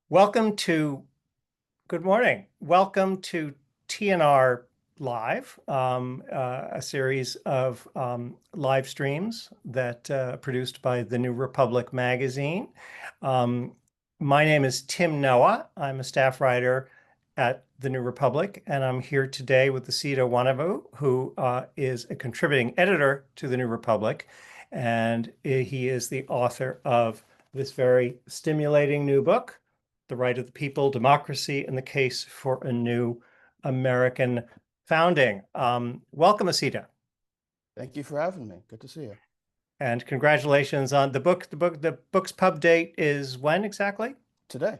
Welcome to, good morning. Welcome to TNR Live, a series of live streams that produced by the New Republic magazine. Um, my name is Tim Noah. I'm a staff writer at the New Republic, and I'm here today with Osita Nwanevu, who is a contributing editor to the New Republic, and he is the author of this very stimulating new book, The Right of the People, Democracy, and the Case for a New American Founding. Welcome, Osita, Thank you for having me. Good to see you. and congratulations on the book. The book's pub date is when exactly? Today.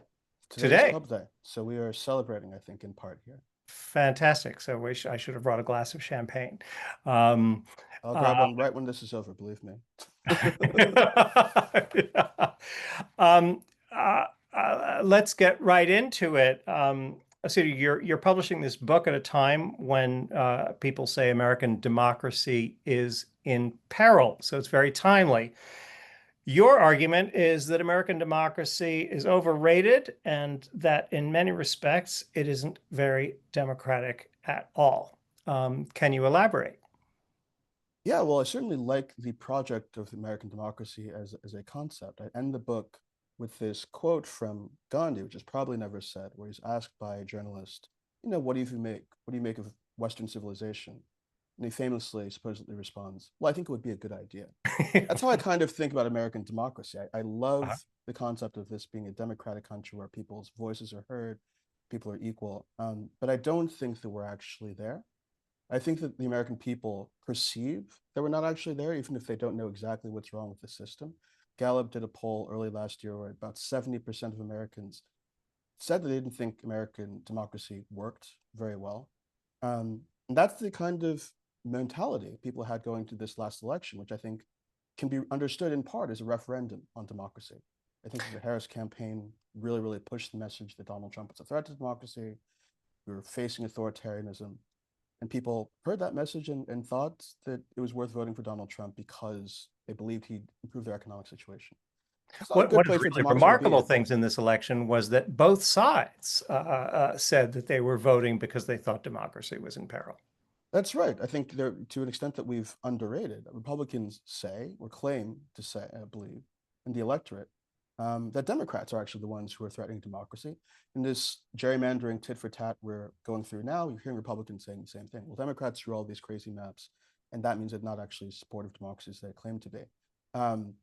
Today is Today. pub day. So we are celebrating, I think, in part here. Fantastic. So I should have brought a glass of champagne. Um, I'll grab uh, one right when this is over, believe me. um, let's get right into it. So you're publishing this book at a time when people say American democracy is in peril, so it's very timely. Your argument is that American democracy is overrated and that in many respects it isn't very democratic at all. Can you elaborate? Yeah, well, I certainly like the project of American democracy as a concept. I end the book with this quote from Gandhi, which is probably never said, where he's asked by a journalist, what do you make? What do you make of Western civilization? And he famously, supposedly responds, well, I think it would be a good idea. That's how I kind of think about American democracy. I love the concept of this being a democratic country where people's voices are heard, people are equal. But I don't think that we're actually there. I think that the American people perceive that we're not actually there, even if they don't know exactly what's wrong with the system. Gallup did a poll early last year where about 70% of Americans said that they didn't think American democracy worked very well. And that's the kind of mentality people had going to this last election, which I think can be understood in part as a referendum on democracy. I think that the Harris campaign really, really pushed the message that Donald Trump was a threat to democracy. We were facing authoritarianism. And people heard that message and thought that it was worth voting for Donald Trump because they believed he'd improve their economic situation. It's not a good One of the place for really democracy to remarkable be. things in this election was that both sides said that they were voting because they thought democracy was in peril. That's right. I think there, to an extent that we've underrated, Republicans say or claim to say, I believe, in the electorate, that Democrats are actually the ones who are threatening democracy. In this gerrymandering tit for tat we're going through now, you're hearing Republicans saying the same thing. Well, Democrats drew all these crazy maps, and that means they're not actually supportive of democracy as they claim to be. Um,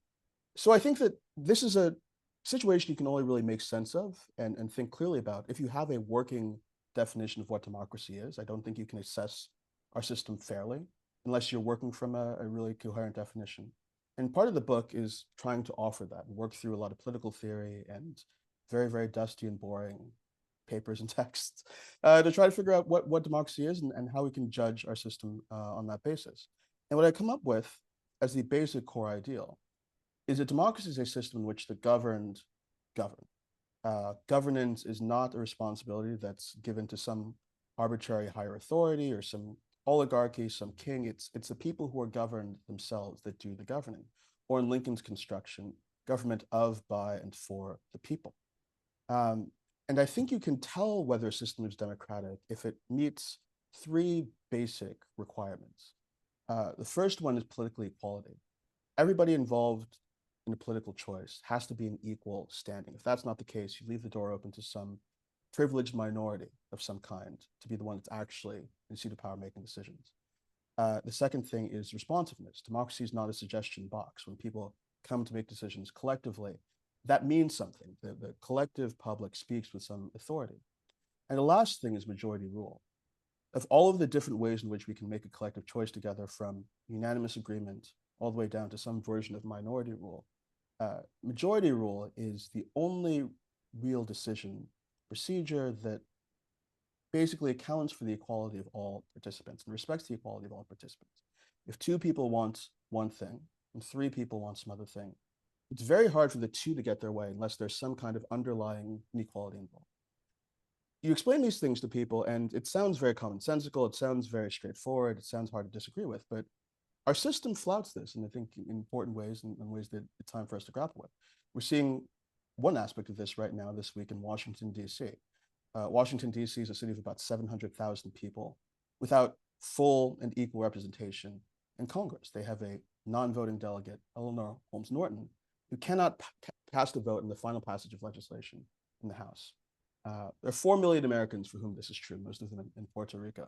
so I think that this is a situation you can only really make sense of and think clearly about if you have a working definition of what democracy is. I don't think you can assess our system fairly unless you're working from a really coherent definition. And part of the book is trying to offer that and work through a lot of political theory and very, very dusty and boring papers and texts to try to figure out what democracy is and how we can judge our system on that basis. And what I come up with as the basic core ideal is that democracy is a system in which the governed govern. Governance is not a responsibility that's given to some arbitrary higher authority or some oligarchy, some king. It's the people who are governed themselves that do the governing. Or in Lincoln's construction, government of, by, and for the people. Um, and I think you can tell whether a system is democratic if it meets three basic requirements. The first one is political equality. Everybody involved in a political choice has to be in equal standing. If that's not the case, you leave the door open to some privileged minority of some kind to be the one that's actually in seat of power making decisions. The second thing is responsiveness. Democracy is not a suggestion box. When people come to make decisions collectively, that means something. The collective public speaks with some authority. And the last thing is majority rule. Of all of the different ways in which we can make a collective choice together, from unanimous agreement all the way down to some version of minority rule, majority rule is the only real decision procedure that basically accounts for the equality of all participants and respects the equality of all participants. If two people want one thing and three people want some other thing, it's very hard for the two to get their way unless there's some kind of underlying inequality involved. You explain these things to people and it sounds very commonsensical, it sounds very straightforward, it sounds hard to disagree with, but our system flouts this, and I think in important ways and ways that it's time for us to grapple with. We're seeing one aspect of this right now this week in Washington, D.C. Washington, D.C. is a city of about 700,000 people without full and equal representation in Congress. They have a non-voting delegate, Eleanor Holmes Norton, who cannot cast a vote in the final passage of legislation in the House. There are 4 million Americans for whom this is true, most of them in Puerto Rico.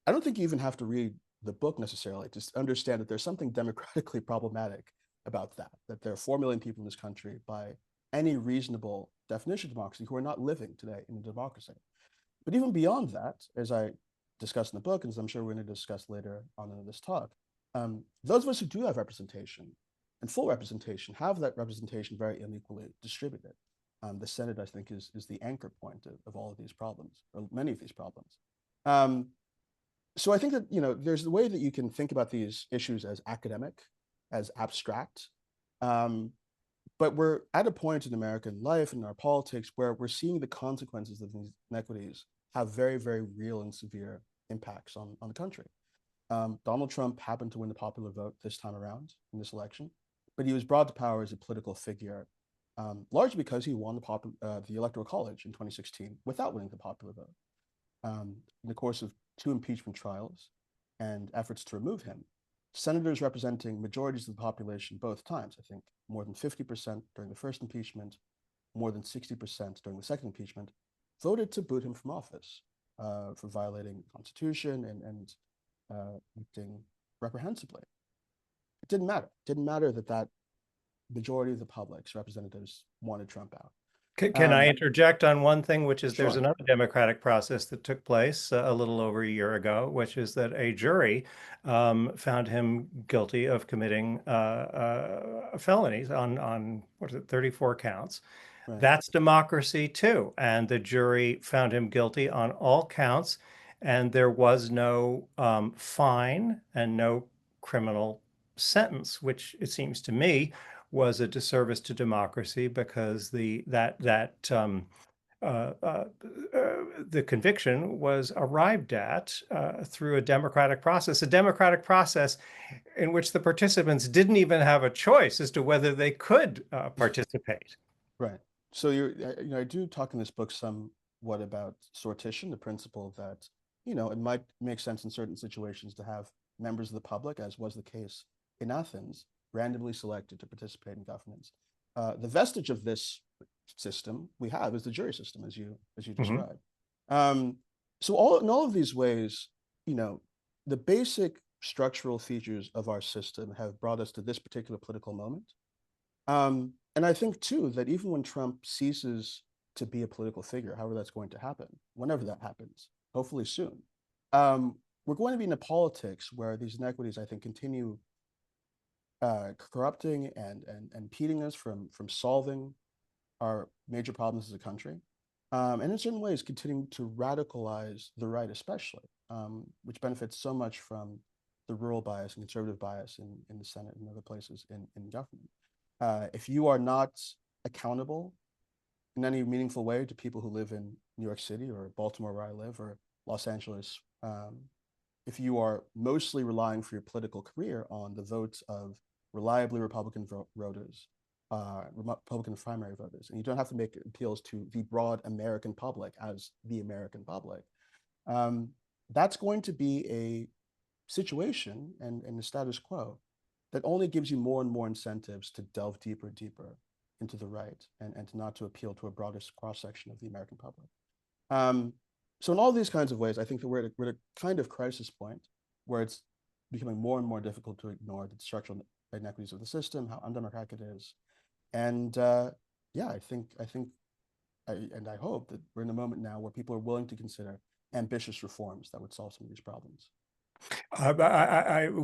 I don't think you even have to read the book necessarily to understand that there's something democratically problematic about that, that there are 4 million people in this country by any reasonable definition of democracy who are not living today in a democracy. But even beyond that, as I discussed in the book, and as I'm sure we're going to discuss later on in this talk, those of us who do have representation and full representation have that representation very unequally distributed. The Senate, I think, is the anchor point of all of these problems, or many of these problems. So I think that, there's the way that you can think about these issues as academic, as abstract, but we're at a point in American life and our politics where we're seeing the consequences of these inequities have very, very real and severe impacts on the country. Donald Trump happened to win the popular vote this time around in this election, but he was brought to power as a political figure, largely because he won the Electoral College in 2016 without winning the popular vote. In the course of 2 impeachment trials and efforts to remove him, senators representing majorities of the population both times, I think more than 50% during the first impeachment, more than 60% during the second impeachment, voted to boot him from office for violating the Constitution and acting reprehensibly. It didn't matter. It didn't matter that majority of the public's representatives wanted Trump out. Can I interject on one thing, which is there's Sure. another democratic process that took place a little over a year ago, which is that a jury found him guilty of committing felonies on what is it, 34 counts. Right. That's democracy too. And the jury found him guilty on all counts, and there was no fine and no criminal sentence, which it seems to me was a disservice to democracy because uh, uh, the conviction was arrived at through a democratic process in which the participants didn't even have a choice as to whether they could participate. Right. So I do talk in this book somewhat about sortition, the principle that, it might make sense in certain situations to have members of the public, as was the case in Athens, randomly selected to participate in governance. The vestige of this system we have is the jury system, as you Mhm. described. So in all of these ways, the basic structural features of our system have brought us to this particular political moment. And I think too that even when Trump ceases to be a political figure, however that's going to happen, whenever that happens, hopefully soon, we're going to be in a politics where these inequities, I think, continue corrupting and impeding us from solving our major problems as a country, and in certain ways continuing to radicalize the right, especially, which benefits so much from the rural bias and conservative bias in the Senate and other places in government. If you are not accountable in any meaningful way to people who live in New York City or Baltimore, where I live, or Los Angeles, if you are mostly relying for your political career on the votes of reliably Republican voters, Republican primary voters, and you don't have to make appeals to the broad American public as the American public, that's going to be a situation and the status quo that only gives you more and more incentives to delve deeper and deeper into the right and to not to appeal to a broader cross-section of the American public. So in all these kinds of ways, I think that we're at a kind of crisis point where it's becoming more and more difficult to ignore the structural inequities of the system, how undemocratic it is. And yeah, I hope that we're in a moment now where people are willing to consider ambitious reforms that would solve some of these problems.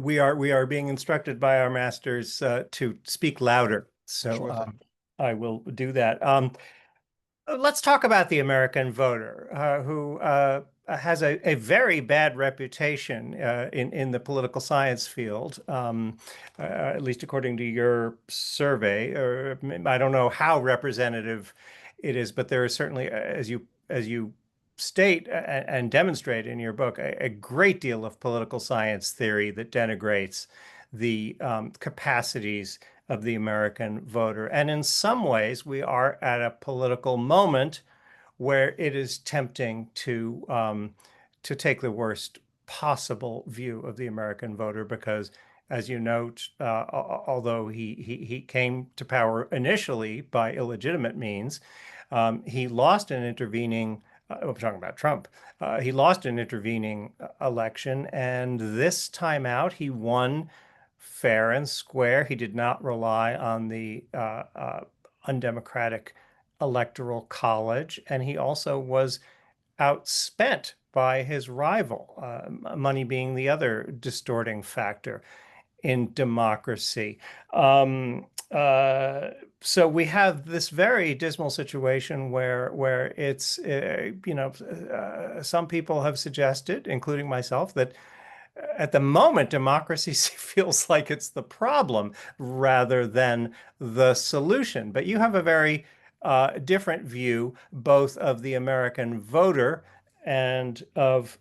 We are being instructed by our masters to speak louder, so Sure thing. I will do that. Let's talk about the American voter, who has a very bad reputation in the political science field, at least according to your survey. Or I don't know how representative it is, but there is certainly, as you state and demonstrate in your book, a great deal of political science theory that denigrates the capacities of the American voter. And in some ways, we are at a political moment where it is tempting to take the worst possible view of the American voter because, as you note, although he came to power initially by illegitimate means, he lost an intervening. I'm talking about Trump. He lost an intervening election, and this time out, he won fair and square. He did not rely on the undemocratic electoral college, and he also was outspent by his rival, money being the other distorting factor in democracy. Um, uh, so we have this very dismal situation where it's some people have suggested, including myself, that at the moment, democracy feels like it's the problem rather than the solution. But you have a very different view, both of the American voter and of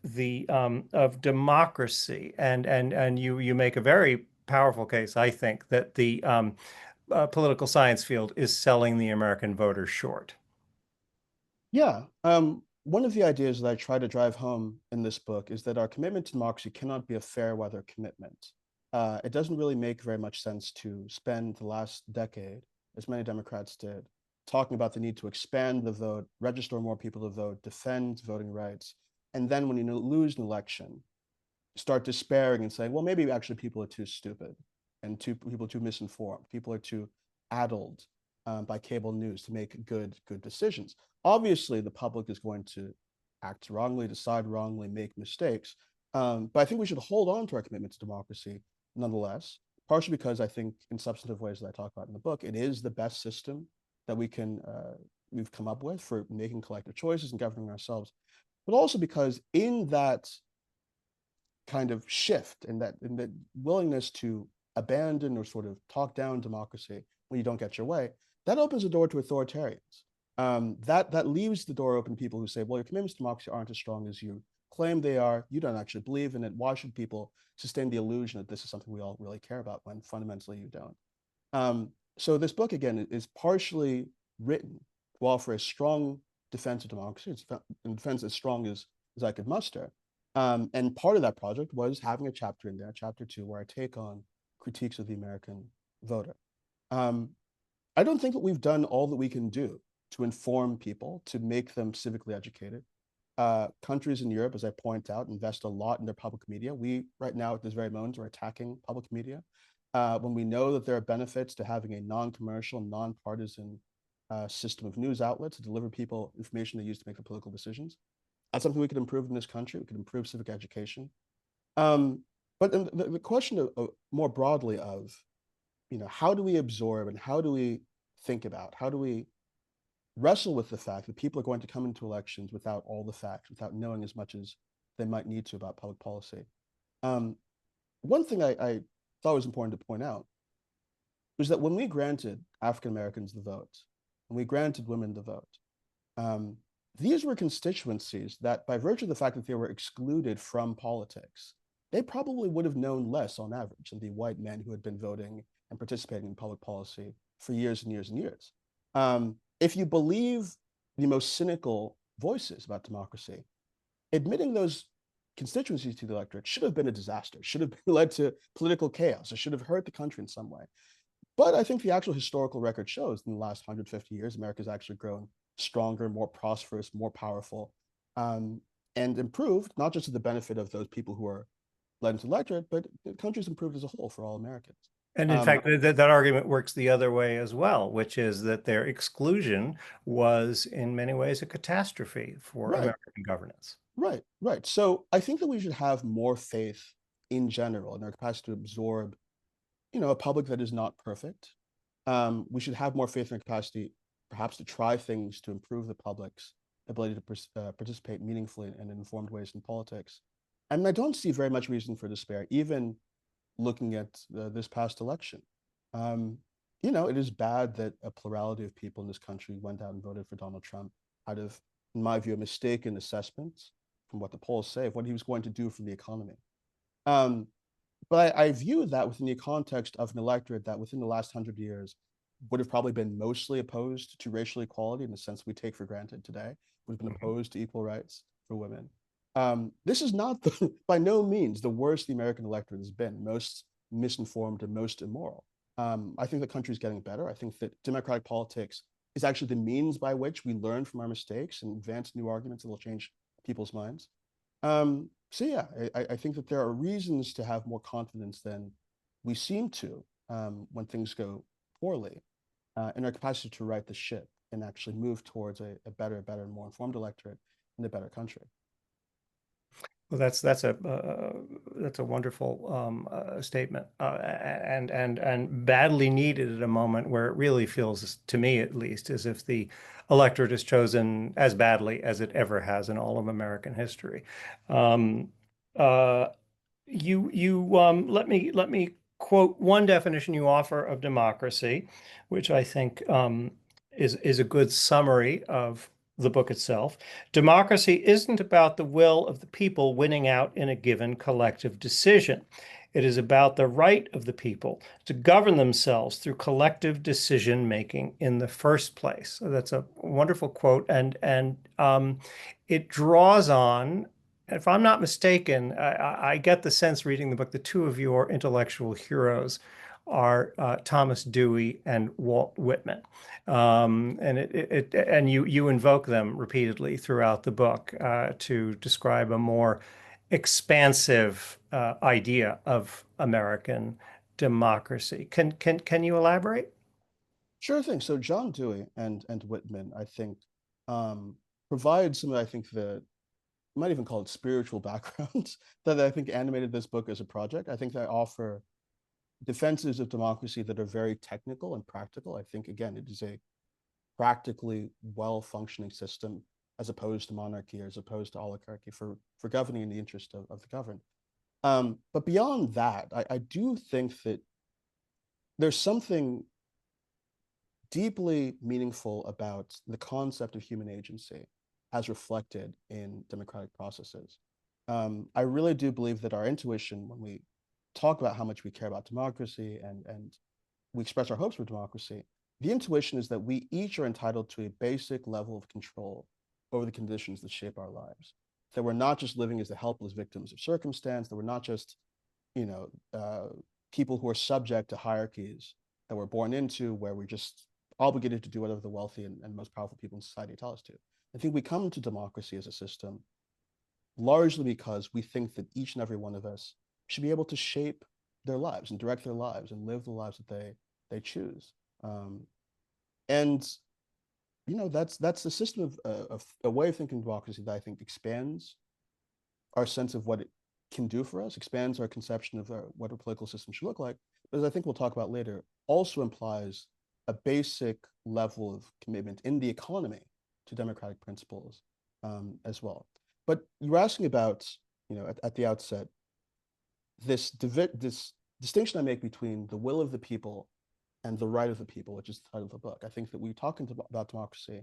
democracy, and you make a very powerful case, I think, that the political science field is selling the American voter short. Yeah. One of the ideas that I try to drive home in this book is that our commitment to democracy cannot be a fair weather commitment. It doesn't really make very much sense to spend the last decade, as many Democrats did, talking about the need to expand the vote, register more people to vote, defend voting rights. And then when you lose an election, start despairing and saying, well, maybe actually people are too stupid and people are too misinformed. People are too addled by cable news to make good decisions. Obviously, the public is going to act wrongly, decide wrongly, make mistakes. But I think we should hold on to our commitment to democracy nonetheless, partially because I think in substantive ways that I talk about in the book, it is the best system that we've come up with for making collective choices and governing ourselves, but also because in that kind of shift and that willingness to abandon or sort of talk down democracy when you don't get your way, that opens the door to authoritarians. That leaves the door open to people who say, well, your commitments to democracy aren't as strong as you claim they are. You don't actually believe in it. Why should people sustain the illusion that this is something we all really care about when fundamentally you don't? So this book, again, is partially written to offer a strong defense of democracy. It's a defense as strong as I could muster. And part of that project was having a chapter in there, chapter 2, where I take on critiques of the American voter. I don't think that we've done all that we can do to inform people, to make them civically educated. Countries in Europe, as I point out, invest a lot in their public media. We, right now, at this very moment, are attacking public media. When we know that there are benefits to having a non-commercial, non-partisan system of news outlets to deliver people information they use to make their political decisions. That's something we could improve in this country. We could improve civic education. But the question of more broadly of, how do we absorb and how do we think about, how do we wrestle with the fact that people are going to come into elections without all the facts, without knowing as much as they might need to about public policy. One thing I thought was important to point out was that when we granted African Americans the vote, and we granted women the vote, these were constituencies that, by virtue of the fact that they were excluded from politics, they probably would have known less on average than the white men who had been voting and participating in public policy for years and years and years. If you believe the most cynical voices about democracy, admitting those constituencies to the electorate should have been a disaster, should have led to political chaos, it should have hurt the country in some way. But I think the actual historical record shows in the last 150 years, America's actually grown stronger, more prosperous, more powerful, and improved, not just to the benefit of those people who are led into the electorate, but the country's improved as a whole for all Americans. And in fact, that argument works the other way as well, which is that their exclusion was in many ways a catastrophe for Right, American governance. right. So I think that we should have more faith in general in our capacity to absorb, a public that is not perfect. We should have more faith in our capacity, perhaps, to try things to improve the public's ability to participate meaningfully and in informed ways in politics. And I don't see very much reason for despair, even looking at this past election. It is bad that a plurality of people in this country went out and voted for Donald Trump out of, in my view, a mistaken assessment from what the polls say of what he was going to do for the economy. But I view that within the context of an electorate that within the last 100 years would have probably been mostly opposed to racial equality in the sense we take for granted today, would have been Mhm. opposed to equal rights for women. This is not by no means the worst the American electorate has been, most misinformed and most immoral. I think the country is getting better. I think that democratic politics is actually the means by which we learn from our mistakes and advance new arguments that will change people's minds. So yeah, I think that there are reasons to have more confidence than we seem to when things go poorly in our capacity to right the ship and actually move towards a better, more informed electorate and a better country. Well, that's a wonderful statement, and badly needed at a moment where it really feels, to me at least, as if the electorate is chosen as badly as it ever has in all of American history. Um, uh, let me quote one definition you offer of democracy, which I think is a good summary of the book itself. Democracy isn't about the will of the people winning out in a given collective decision. It is about the right of the people to govern themselves through collective decision making in the first place. So that's a wonderful quote, and it draws on, if I'm not mistaken, I get the sense reading the book, the two of your intellectual heroes are Thomas Dewey and Walt Whitman. And you invoke them repeatedly throughout the book to describe a more expansive idea of American democracy. Can you elaborate? Sure thing. So John Dewey and Whitman, I think, provide some of, I think, the you might even call it spiritual background that I think animated this book as a project. I think they offer defenses of democracy that are very technical and practical. I think, again, it is a practically well-functioning system as opposed to monarchy or as opposed to oligarchy for governing in the interest of the governed. But beyond that, I do think that there's something deeply meaningful about the concept of human agency as reflected in democratic processes. I really do believe that our intuition, when we talk about how much we care about democracy and we express our hopes for democracy, the intuition is that we each are entitled to a basic level of control over the conditions that shape our lives. That we're not just living as the helpless victims of circumstance, that we're not just, you know, people who are subject to hierarchies that we're born into, where we're just obligated to do whatever the wealthy and most powerful people in society tell us to. I think we come to democracy as a system largely because we think that each and every one of us should be able to shape their lives and direct their lives and live the lives that they choose. Um, and that's the system of a way of thinking democracy that I think expands our sense of what it can do for us, expands our conception of what a political system should look like, but as I think we'll talk about later, also implies a basic level of commitment in the economy to democratic principles as well. But you were asking about, at the outset, this distinction I make between the will of the people and the right of the people, which is the title of the book. I think that we talk about democracy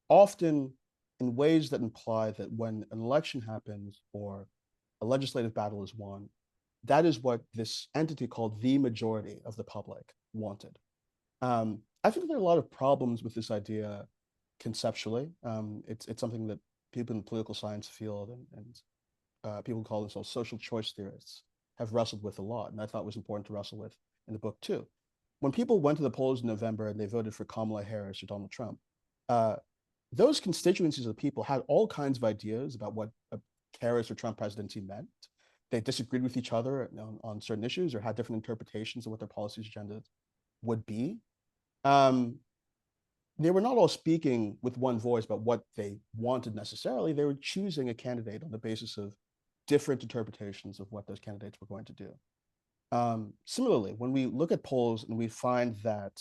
often in ways that imply that when an election happens or a legislative battle is won, that is what this entity called the majority of the public wanted. I think there are a lot of problems with this idea conceptually. It's something that people in the political science field and people who call themselves social choice theorists have wrestled with a lot, and I thought was important to wrestle with in the book too. When people went to the polls in November and they voted for Kamala Harris or Donald Trump, uh, those constituencies of people had all kinds of ideas about what a Harris or Trump presidency meant. They disagreed with each other on certain issues or had different interpretations of what their policies agendas would be. Um, they were not all speaking with one voice about what they wanted necessarily. They were choosing a candidate on the basis of different interpretations of what those candidates were going to do. Similarly, when we look at polls and we find that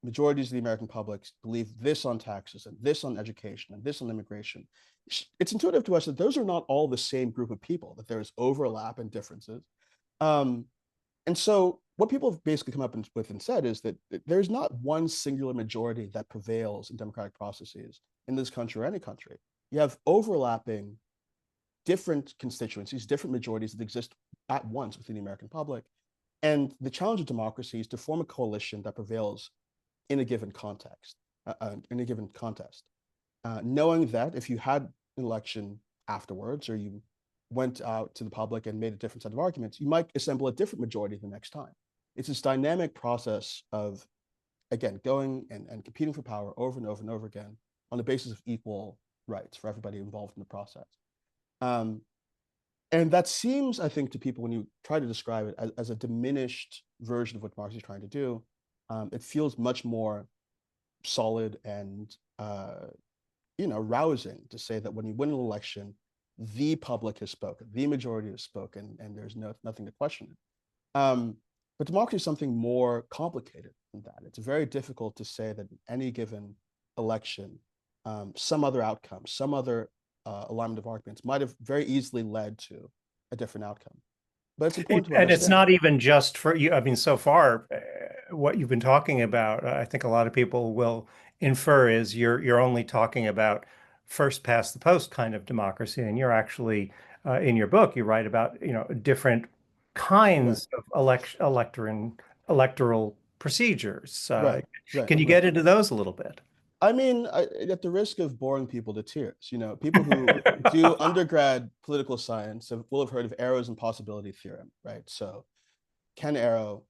majorities of the American public believe this on taxes and this on education and this on immigration, it's intuitive to us that those are not all the same group of people, that there's overlap and differences. Um, and so what people have basically come up with and said is that there's not one singular majority that prevails in democratic processes in this country or any country. You have overlapping different constituencies, different majorities that exist at once within the American public. And the challenge of democracy is to form a coalition that prevails in a given context, in a given contest, knowing that if you had an election afterwards, or you went out to the public and made a different set of arguments, you might assemble a different majority the next time. It's this dynamic process of, again, going and competing for power over and over and over again on the basis of equal rights for everybody involved in the process. And that seems, I think, to people, when you try to describe it as a diminished version of what democracy is trying to do, it feels much more solid and rousing to say that when you win an election, the public has spoken, the majority has spoken, and there's nothing to question it. But democracy is something more complicated than that. It's very difficult to say that in any given election, some other outcome, some other alignment of arguments might have very easily led to a different outcome. But it's important to understand. And it's not even just for you. I mean, so far, what you've been talking about, I think a lot of people will infer is you're only talking about first past the post kind of democracy, and you're actually in your book you write about different kinds of electoral procedures. Right, Can you get into those a little bit? I mean, at the risk of boring people to tears, people who do undergrad political science will have heard of Arrow's impossibility theorem, right? So Ken Arrow,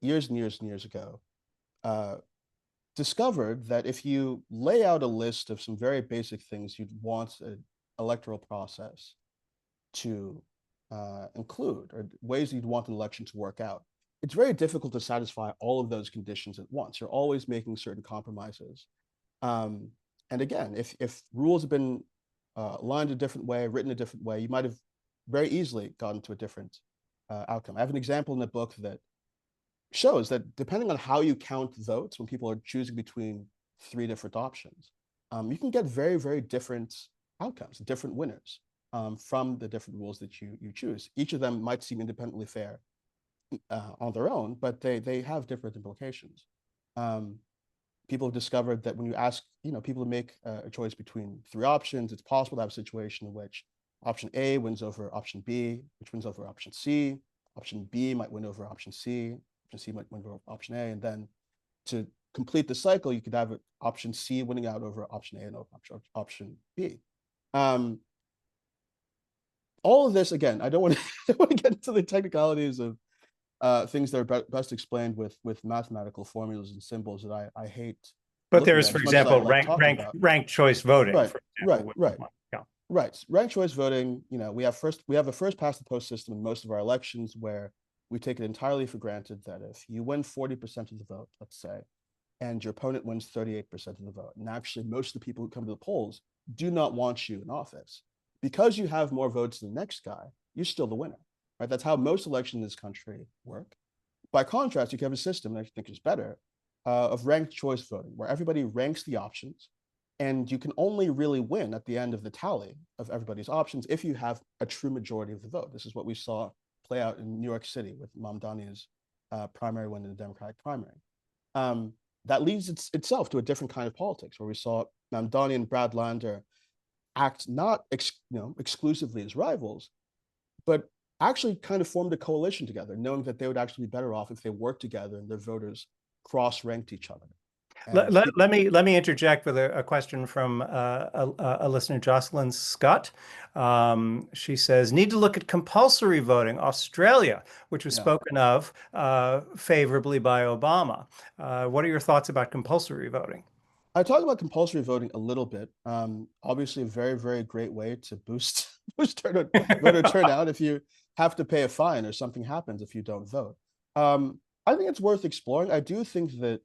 years and years and years ago, discovered that if you lay out a list of some very basic things you'd want an electoral process to include, or ways you'd want an election to work out, it's very difficult to satisfy all of those conditions at once. You're always making certain compromises. And again, if rules have been aligned a different way, written a different way, you might have very easily gotten to a different outcome. I have an example in the book that shows that depending on how you count votes, when people are choosing between 3 different options, you can get very, very different outcomes, different winners from the different rules that you choose. Each of them might seem independently fair on their own, but they have different implications. People have discovered that when you ask people to make a choice between 3 options, it's possible to have a situation in which option A wins over option B, which wins over option C. Option B might win over option C. Option C might win over option A. And then to complete the cycle, you could have option C winning out over option A and option B. All of this, again, I don't want to get into the technicalities of things that are best explained with mathematical formulas and symbols that I hate. But there's, for example, ranked choice voting. Right, for example, right. Yeah. Right. Ranked choice voting, we have a first past the post system in most of our elections, where we take it entirely for granted that if you win 40% of the vote, let's say, and your opponent wins 38% of the vote, and actually most of the people who come to the polls do not want you in office, because you have more votes than the next guy, you're still the winner. Right? That's how most elections in this country work. By contrast, you can have a system that I think is better of ranked choice voting, where everybody ranks the options, and you can only really win at the end of the tally of everybody's options if you have a true majority of the vote. This is what we saw play out in New York City with Mamdani's primary win in the Democratic primary. That leads itself to a different kind of politics, where we saw Mamdani and Brad Lander act not exclusively as rivals, but actually kind of formed a coalition together, knowing that they would actually be better off if they worked together and their voters cross-ranked each other. Let me interject with a question from a listener, Jocelyn Scott. She says, need to look at compulsory voting, Australia, which was spoken of favorably by Obama. What are your thoughts about compulsory voting? I talk about compulsory voting a little bit. Obviously, a very, very great way to boost voter turnout if you have to pay a fine or something happens if you don't vote. I think it's worth exploring. I do think that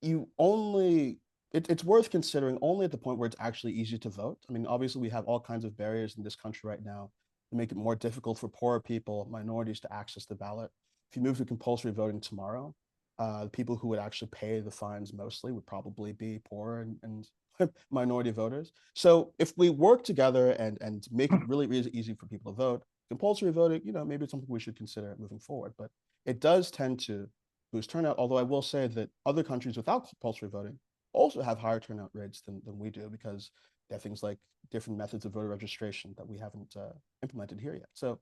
it's worth considering only at the point where it's actually easy to vote. I mean, obviously, we have all kinds of barriers in this country right now to make it more difficult for poorer people, minorities to access the ballot. If you move to compulsory voting tomorrow, the people who would actually pay the fines mostly would probably be poor and minority voters. So if we work together and make it really, really easy for people to vote, compulsory voting, maybe it's something we should consider moving forward. But it does tend to boost turnout, although I will say that other countries without compulsory voting also have higher turnout rates than we do, because There are things like different methods of voter registration that we haven't implemented here yet. So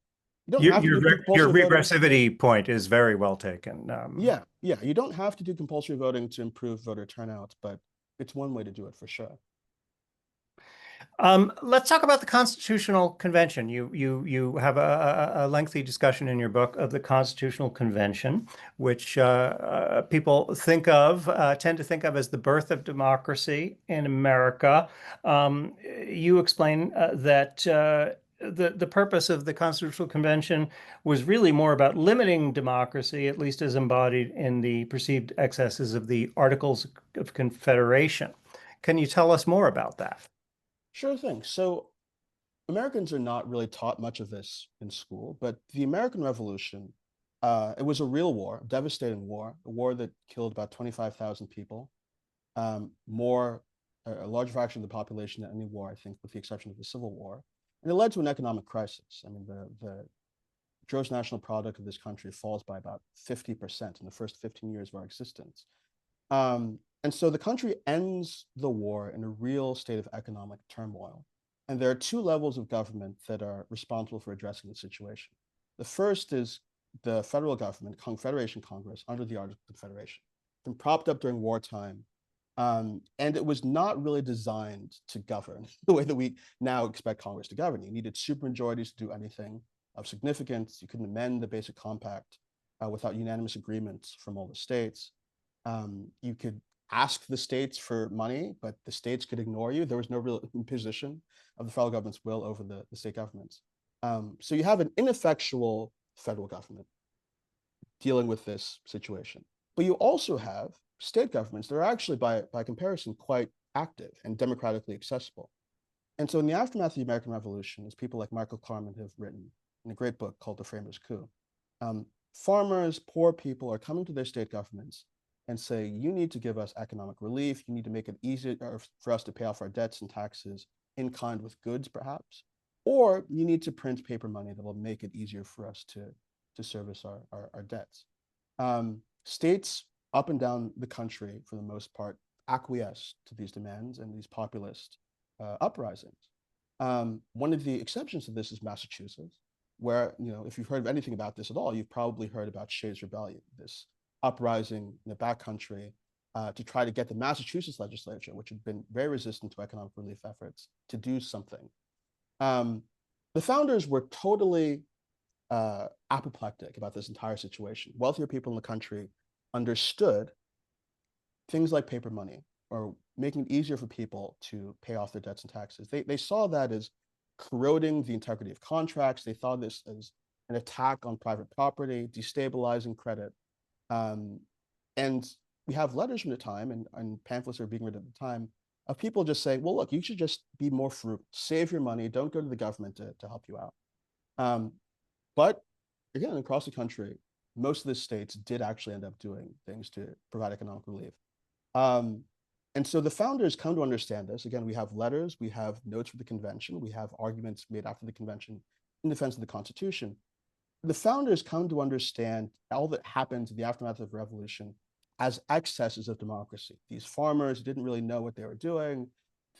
you don't Your have to do your compulsory voting. regressivity point is very well taken. Yeah, you don't have to do compulsory voting to improve voter turnout, but it's one way to do it for sure. Let's talk about the Constitutional Convention. You have a lengthy discussion in your book of the Constitutional Convention, which people tend to think of as the birth of democracy in America. You explain that the purpose of the Constitutional Convention was really more about limiting democracy, at least as embodied in the perceived excesses of the Articles of Confederation. Can you tell us more about that? Sure thing. So Americans are not really taught much of this in school, but the American Revolution, it was a real war, a devastating war, a war that killed about 25,000 people, more, a large fraction of the population than any war, I think, with the exception of the Civil War. And it led to an economic crisis. I mean, the gross national product of this country falls by about 50% in the first 15 years of our existence. And so the country ends the war in a real state of economic turmoil. And there are two levels of government that are responsible for addressing the situation. The first is the federal government, Confederation Congress, under the Articles of Confederation, been propped up during wartime. And it was not really designed to govern the way that we now expect Congress to govern. You needed supermajorities to do anything of significance. You couldn't amend the basic compact without unanimous agreement from all the states. You could ask the states for money, but the states could ignore you. There was no real imposition of the federal government's will over the state governments. So you have an ineffectual federal government dealing with this situation. But you also have state governments that are actually, by comparison, quite active and democratically accessible. And so in the aftermath of the American Revolution, as people like Michael Klarman have written in a great book called The Framers' Coup, farmers, poor people are coming to their state governments and say, you need to give us economic relief. You need to make it easier for us to pay off our debts and taxes in kind with goods, perhaps. Or you need to print paper money that will make it easier for us to service our debts. States up and down the country, for the most part, acquiesce to these demands and these populist uprisings. One of the exceptions to this is Massachusetts, where, if you've heard of anything about this at all, you've probably heard about Shays' Rebellion, this uprising in the backcountry to try to get the Massachusetts legislature, which had been very resistant to economic relief efforts, to do something. The founders were totally apoplectic about this entire situation. Wealthier people in the country understood things like paper money or making it easier for people to pay off their debts and taxes. They saw that as corroding the integrity of contracts. They saw this as an attack on private property, destabilizing credit. And we have letters from the time and pamphlets that are being written at the time of people just saying, well, look, you should just be more frugal, save your money, don't go to the government to help you out. But again, across the country, most of the states did actually end up doing things to provide economic relief. And so the founders come to understand this. Again, we have letters, we have notes from the convention, we have arguments made after the convention in defense of the Constitution. The founders come to understand all that happened in the aftermath of the revolution as excesses of democracy. These farmers didn't really know what they were doing.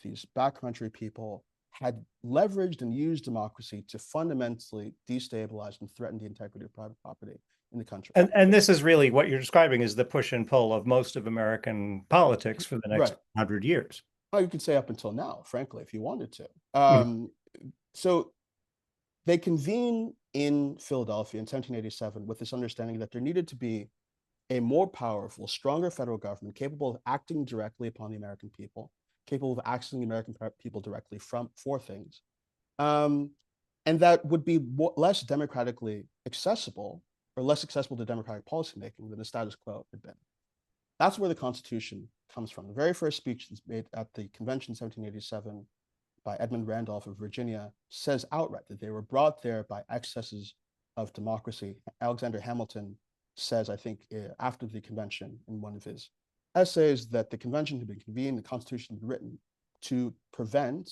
These backcountry people had leveraged and used democracy to fundamentally destabilize and threaten the integrity of private property in the country. And this is really what you're describing is the push and pull of most of American politics for the next 100 years. Oh, you could say up until now, frankly, if you wanted to. Mhm. So they convene in Philadelphia in 1787 with this understanding that there needed to be a more powerful, stronger federal government capable of acting directly upon the American people, capable of asking the American people directly for things, and that would be less democratically accessible or less accessible to democratic policymaking than the status quo had been. That's where the Constitution comes from. The very first speech that's made at the convention in 1787 by Edmund Randolph of Virginia says outright that they were brought there by excesses of democracy. Alexander Hamilton says, I think, after the convention in one of his essays, that the convention had been convened, the Constitution had been written to prevent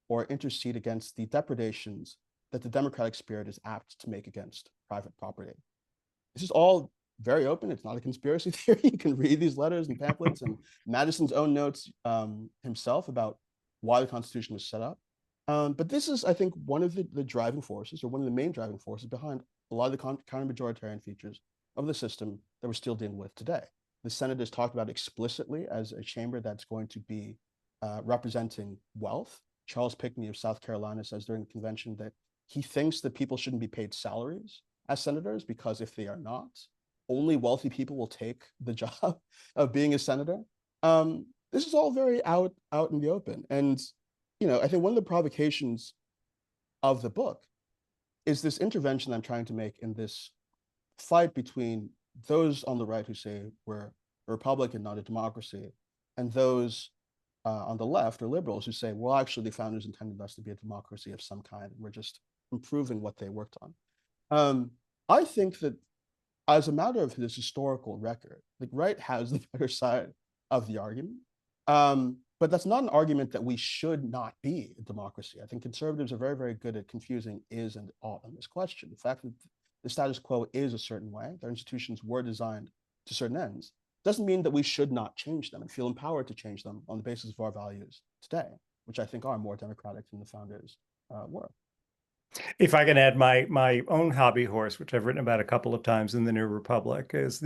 or intercede against the depredations that the democratic spirit is apt to make against private property. This is all very open. It's not a conspiracy theory. You can read these letters and pamphlets and Madison's own notes himself about why the Constitution was set up. But this is, I think, one of the driving forces, or one of the main driving forces behind a lot of the counter-majoritarian features of the system that we're still dealing with today. The Senate is talked about explicitly as a chamber that's going to be representing wealth. Charles Pinckney of South Carolina says during the convention that he thinks that people shouldn't be paid salaries as senators, because if they are not, only wealthy people will take the job of being a senator. This is all very out in the open. And, I think one of the provocations of the book is this intervention I'm trying to make in this fight between those on the right who say we're a republic and not a democracy, and those on the left, or liberals, who say, well, actually, the founders intended us to be a democracy of some kind. We're just improving what they worked on. I think that as a matter of this historical record, the right has the better side of the argument. But that's not an argument that we should not be a democracy. I think conservatives are very, very good at confusing is and ought on this question. The fact that the status quo is a certain way, their institutions were designed to certain ends, doesn't mean that we should not change them and feel empowered to change them on the basis of our values today, which I think are more democratic than the founders were. If I can add my own hobby horse, which I've written about a couple of times in the New Republic, is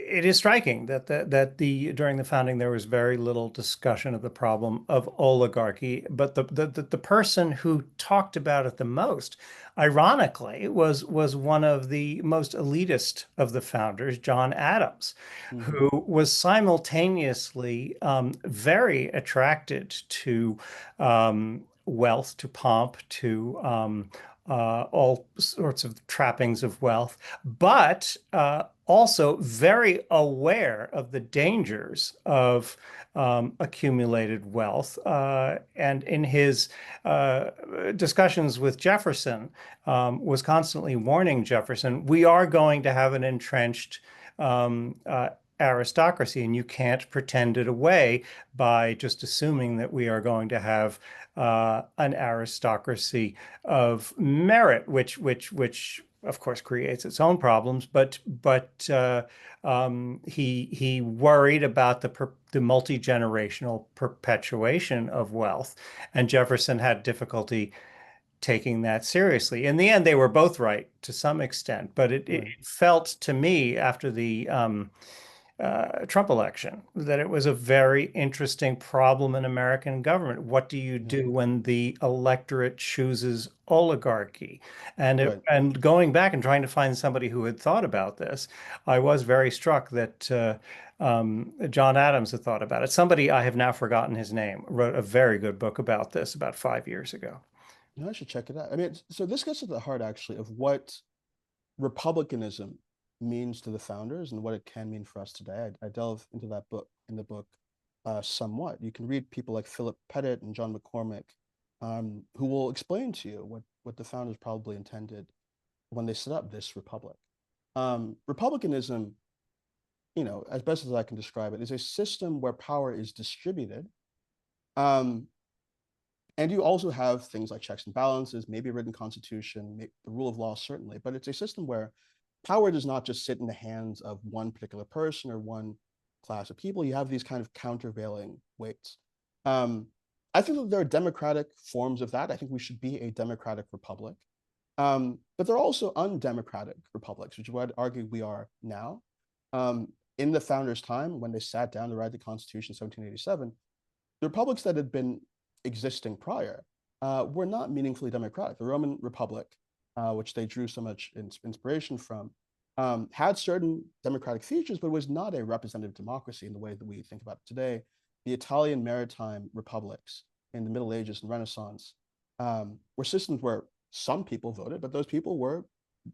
it is striking that the during the founding there was very little discussion of the problem of oligarchy, but the person who talked about it the most, ironically, was one of the most elitist of the founders, John Adams, who was simultaneously very attracted to wealth, to pomp, to all sorts of trappings of wealth, but also very aware of the dangers of accumulated wealth. And in his discussions with Jefferson, was constantly warning Jefferson, we are going to have an entrenched aristocracy, and you can't pretend it away by just assuming that we are going to have an aristocracy of merit, which of course creates its own problems. But he worried about the multi-generational perpetuation of wealth, and Jefferson had difficulty taking that seriously. In the end, they were both right to some extent, but it felt to me after the Trump election that it was a very interesting problem in American government. What do you do when the electorate chooses oligarchy? And going back and trying to find somebody who had thought about this, I was very struck that John Adams had thought about it. Somebody, I have now forgotten his name, wrote a very good book about this about 5 years ago. I should check it out. I mean, so this gets to the heart actually of what republicanism means to the founders and what it can mean for us today. I delve into that book in the book somewhat. You can read people like Philip Pettit and John McCormick, who will explain to you what the founders probably intended when they set up this republic. Republicanism, as best as I can describe it, is a system where power is distributed. And you also have things like checks and balances, maybe a written constitution, the rule of law, certainly, but it's a system where power does not just sit in the hands of one particular person or one class of people. You have these kind of countervailing weights. I think that there are democratic forms of that. I think we should be a democratic republic. But there are also undemocratic republics, which is what I'd argue we are now. In the founders' time, when they sat down to write the Constitution in 1787, the republics that had been existing prior were not meaningfully democratic. The Roman Republic, which they drew so much inspiration from, had certain democratic features, but was not a representative democracy in the way that we think about it today. The Italian maritime republics in the Middle Ages and Renaissance were systems where some people voted, but those people were,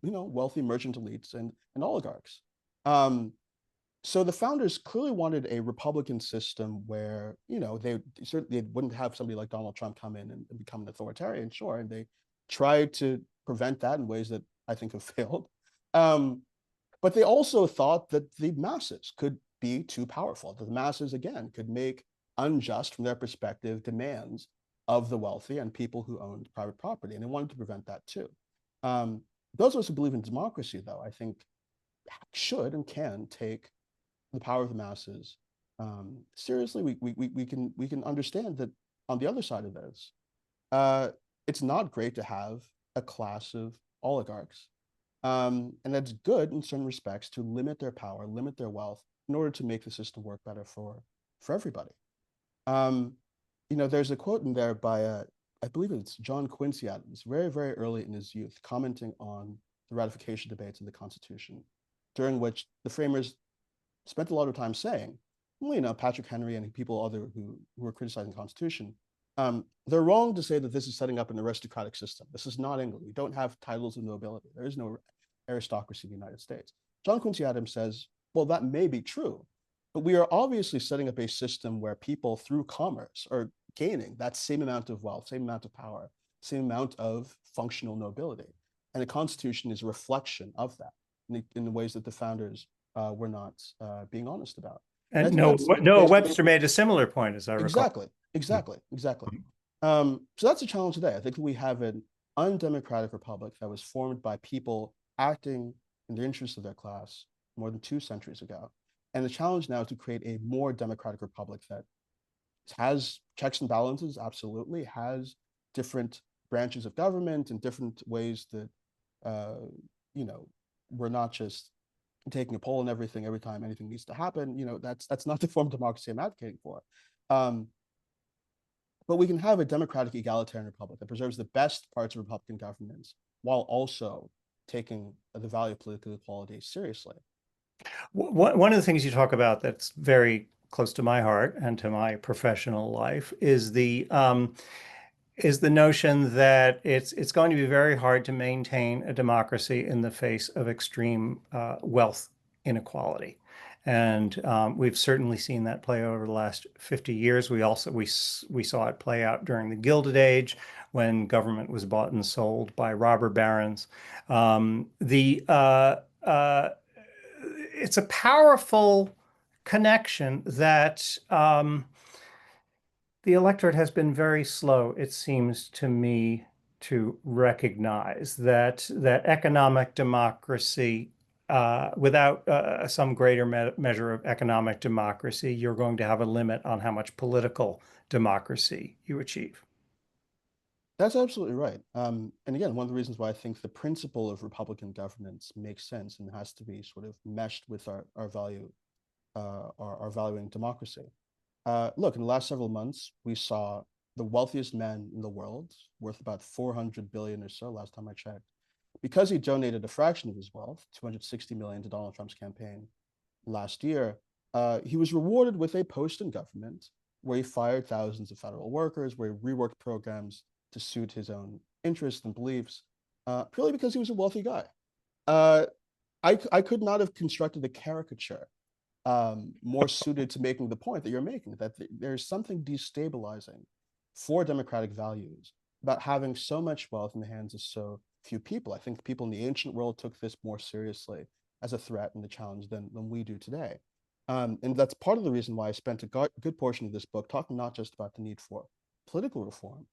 wealthy merchant elites and oligarchs. So the founders clearly wanted a republican system where, they certainly wouldn't have somebody like Donald Trump come in and become an authoritarian, sure, and they tried to prevent that in ways that I think have failed. But they also thought that the masses could be too powerful, that the masses, again, could make unjust, from their perspective, demands of the wealthy and people who owned private property, and they wanted to prevent that too. Those of us who believe in democracy, though, I think should and can take the power of the masses seriously, we can understand that on the other side of this, uh, it's not great to have a class of oligarchs. And that's good in certain respects to limit their power, limit their wealth in order to make the system work better for everybody. Um, there's a quote in there by, I believe it's John Quincy Adams, very, very early in his youth, commenting on the ratification debates of the Constitution, during which the framers spent a lot of time saying, well, Patrick Henry and people other who were criticizing the Constitution, they're wrong to say that this is setting up an aristocratic system. This is not England. We don't have titles of nobility. There is no aristocracy in the United States. John Quincy Adams says, well, that may be true, but we are obviously setting up a system where people through commerce are gaining that same amount of wealth, same amount of power, same amount of functional nobility. And the Constitution is a reflection of that in the ways that the founders were not being honest about. And I And think that's Noah basically Webster made a similar point, as I recall. exactly. So that's a challenge today. I think we have an undemocratic republic that was formed by people acting in the interests of their class more than 2 centuries ago. And the challenge now is to create a more democratic republic that has checks and balances, absolutely, has different branches of government and different ways that, we're not just taking a poll and everything every time anything needs to happen. That's not the form of democracy I'm advocating for. But we can have a democratic egalitarian republic that preserves the best parts of Republican governance while also taking the value of political equality seriously. One of the things you talk about that's very close to my heart and to my professional life is the notion that it's going to be very hard to maintain a democracy in the face of extreme wealth inequality. And we've certainly seen that play over the last 50 years. We saw it play out during the Gilded Age when government was bought and sold by robber barons. It's a powerful connection that the electorate has been very slow, it seems to me, to recognize that economic democracy, without some greater measure of economic democracy, you're going to have a limit on how much political democracy you achieve. That's absolutely right. And again, one of the reasons why I think the principle of Republican governance makes sense and has to be sort of meshed with our value, our valuing democracy. Look, in the last several months, we saw the wealthiest man in the world, worth about 400 billion or so, last time I checked, because he donated a fraction of his wealth, 260 million, to Donald Trump's campaign last year. He was rewarded with a post in government where he fired thousands of federal workers, where he reworked programs to suit his own interests and beliefs, purely because he was a wealthy guy. Uh, I could not have constructed a caricature more suited to making the point that you're making, that there's something destabilizing for democratic values about having so much wealth in the hands of so few people. I think people in the ancient world took this more seriously as a threat and a challenge than we do today. And that's part of the reason why I spent a good portion of this book talking not just about the need for political reform,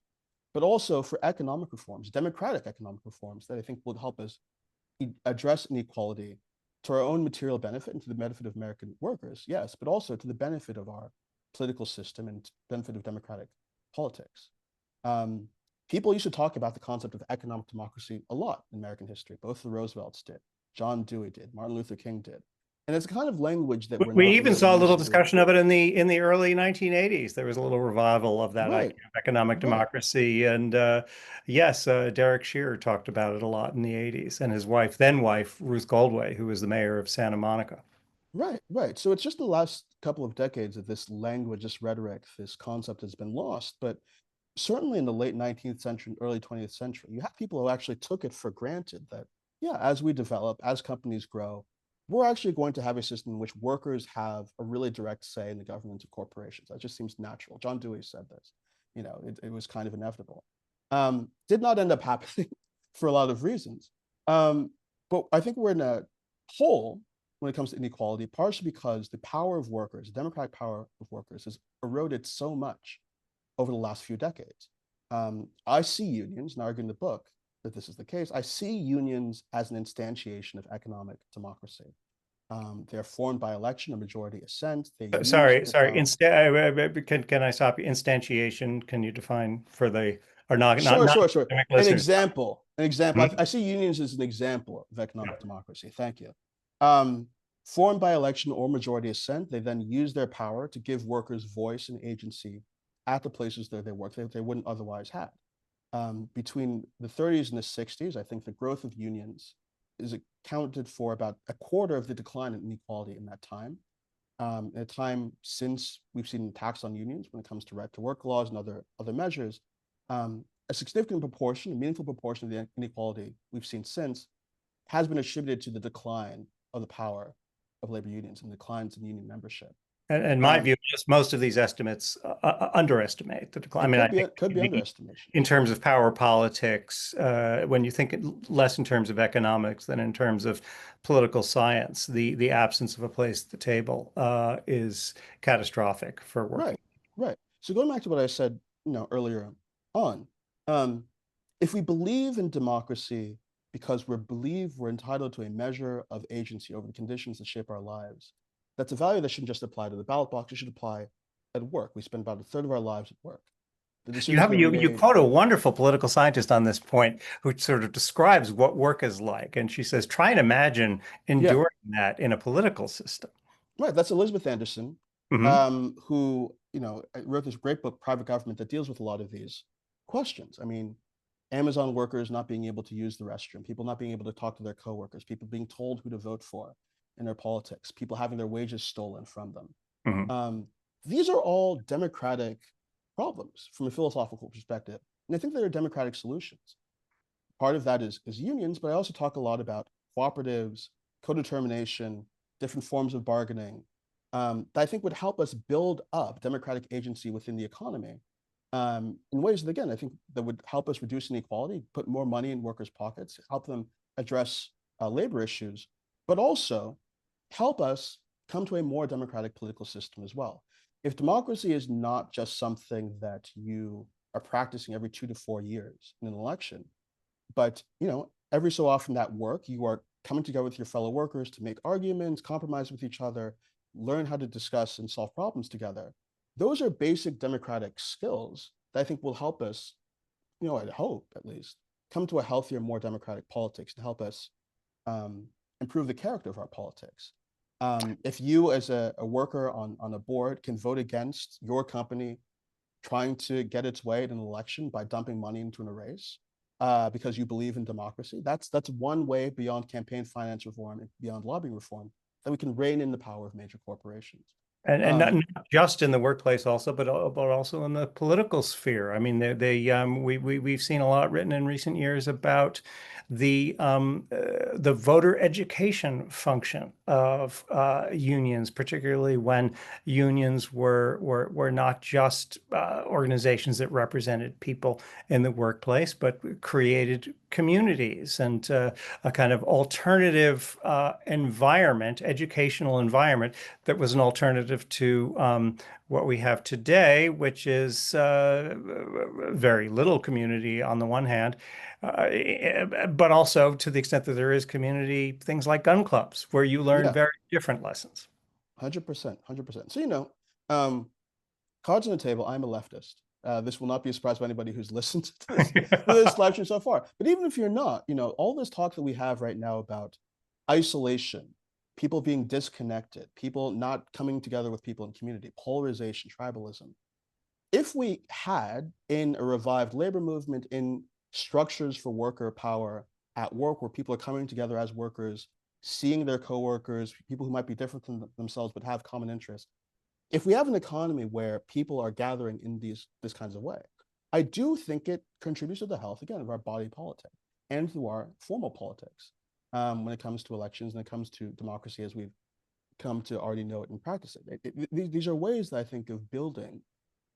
but also for economic reforms, democratic economic reforms that I think will help us address inequality to our own material benefit and to the benefit of American workers, yes, but also to the benefit of our political system and benefit of democratic politics. People used to talk about the concept of economic democracy a lot in American history. Both the Roosevelts did, John Dewey did, Martin Luther King did. And it's a kind of language that we're We not even really saw a little used to. discussion of it in the early 1980s. There was a little revival of that idea Right, of economic right. democracy, and yes, Derek Shearer talked about it a lot in the 80s, and his wife, then wife, Ruth Goldway, who was the mayor of Santa Monica. Right. So it's just the last couple of decades that this language, this rhetoric, this concept has been lost. But certainly in the late 19th century, early 20th century, you have people who actually took it for granted that, yeah, as we develop, as companies grow, we're actually going to have a system in which workers have a really direct say in the governance of corporations. That just seems natural. John Dewey said this. It was kind of inevitable. Did not end up happening for a lot of reasons. But I think we're in a hole when it comes to inequality, partially because the power of workers, the democratic power of workers, has eroded so much over the last few decades. I see unions, and I argue in the book that this is the case. I see unions as an instantiation of economic democracy. They're formed by election or majority assent. They use Sorry, their sorry. power. Instead, can I stop you? Instantiation, can you define for the or Sure, not sure, sure. academic An listeners? example, an example. Mhm. I see unions as an example of economic democracy. Thank you. Um, Formed by election or majority assent, they then use their power to give workers voice and agency at the places that they work that they wouldn't otherwise have. Between the 30s and the 60s, I think the growth of unions is accounted for about a quarter of the decline in inequality in that time. In a time since we've seen attacks on unions when it comes to right to work laws and other measures, a significant proportion, a meaningful proportion of the inequality we've seen since has been attributed to the decline of the power of labor unions and declines in union membership. And my Um, view is most of these estimates underestimate the decline. I it mean, I could think be underestimation. in terms of power politics, when you think less in terms of economics than in terms of political science, the absence of a place at the table is catastrophic for working. Right, right. So going back to what I said, earlier on, um, if we believe in democracy because we believe we're entitled to a measure of agency over the conditions that shape our lives, that's a value that shouldn't just apply to the ballot box. It should apply at work. We spend about a third of our lives at work. The decisions that we You made. quote a wonderful political scientist on this point who sort of describes what work is like, and she says, try and imagine Yeah, enduring that in a political system. right. That's Elizabeth Anderson, Hmm. who wrote this great book, Private Government, that deals with a lot of these questions. I mean, Amazon workers not being able to use the restroom, people not being able to talk to their coworkers, people being told who to vote for in their politics, people having their wages stolen from them. Hmm. Um, these are all democratic problems from a philosophical perspective, and I think there are democratic solutions. Part of that is unions, but I also talk a lot about cooperatives, co-determination, different forms of bargaining, that I think would help us build up democratic agency within the economy, in ways that, again, I think that would help us reduce inequality, put more money in workers' pockets, help them address labor issues, but also help us come to a more democratic political system as well. If democracy is not just something that you are practicing every 2 to 4 years in an election, but every so often at work, you are coming together with your fellow workers to make arguments, compromise with each other, learn how to discuss and solve problems together. Those are basic democratic skills that I think will help us, I hope at least, come to a healthier, more democratic politics to help us um, improve the character of our politics. If you, as a worker on a board, can vote against your company trying to get its way in an election by dumping money into a race, because you believe in democracy. That's one way beyond campaign finance reform and beyond lobbying reform that we can rein in the power of major corporations. And Um, not just in the workplace also, but also in the political sphere. I mean, we've seen a lot written in recent years about the voter education function of unions, particularly when unions were not just organizations that represented people in the workplace, but created communities and a kind of alternative environment, educational environment that was an alternative to what we have today, which is very little community on the one hand, but also to the extent that there is community, things like gun clubs, where you learn yeah, very different lessons. 100%, 100%. So, um, cards on the table, I'm a leftist. This will not be a surprise to anybody who's listened to this live stream so far. But even if you're not, all this talk that we have right now about isolation, people being disconnected, people not coming together with people in community, polarization, tribalism. If we had in a revived labor movement, in structures for worker power at work, where people are coming together as workers, seeing their coworkers, people who might be different than themselves but have common interests, if we have an economy where people are gathering in this kinds of way, I do think it contributes to the health, again, of our body politic and to our formal politics, when it comes to elections and it comes to democracy as we've come to already know it and practice it. These are ways that I think of building